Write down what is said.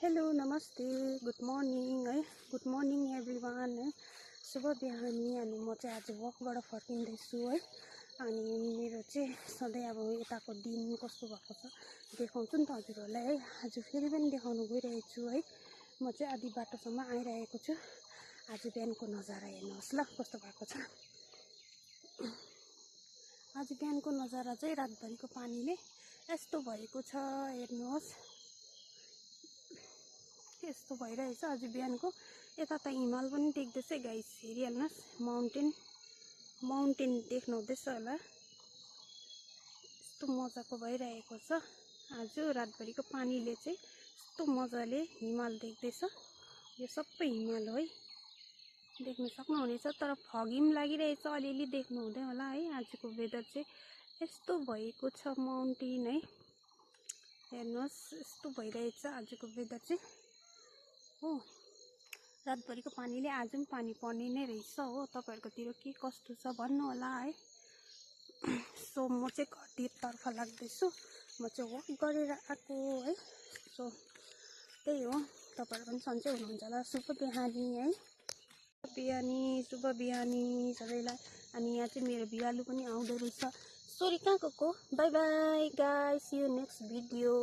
hello नमस्ते good morning है good morning everyone है शुभ बिहानी अनि म चाहिँ आज वकबाट फर्किँदैछु है अनि मेरो चाहिँ सधैँ अब यताको दिन कस्तो भएको छ देखाउँछु नि त हजुरहरूलाई है आज फेरि पनि देखाउन गइरहेको छु है म चाहिँ आधी बाटोसम्म आइरहेको छु आज बिहानको नजारा हेर्नुहोस् ल कस्तो भएको छ आज बिहानको नजारा चाहिँ रातभरिको पानीले यस्तो भएको छ हेर्नुहोस् यस्तो भइरहेछ आज बिहानको यता त हिमाल पनि देख्दैछ गाइस हेरिहाल्नुस् माउन्टेन देख्नु हुँदैछ होला यस्तो मजाको भइरहेको छ आज रातभरिको पानीले चाहिँ यस्तो मजाले हिमाल देख्दैछ यो सबै हिमाल हो है देख्न सक्नुहुनेछ तर फगी पनि लागिरहेछ अलिअलि देख्नु हुँदै होला है आजको वेदर चाहिँ यस्तो भएको छ माउन्टेन है हेर्नुहोस् यस्तो भइरहेछ आजको वेदर चाहिँ हो रातभरिको पानीले आज पनि पानी पर्ने नै रहेछ हो तपाईहरुकोतिर के कस्तो छ भन्नु होला है सो म चाहिँ घरतिरतर्फ लाग्दैछु म चाहिँ वक गरेर आएको है सो त्यही हो तपाईहरु पनि सन्चै हुनुहुन्छ होला शुभ बिहानी है शुभ बिहानी सबैलाई अनि यहाँ चाहिँ मेरो बिरालो पनि आउँदै रहेछ सोरी कहाँ गएको bye bye guys see you next video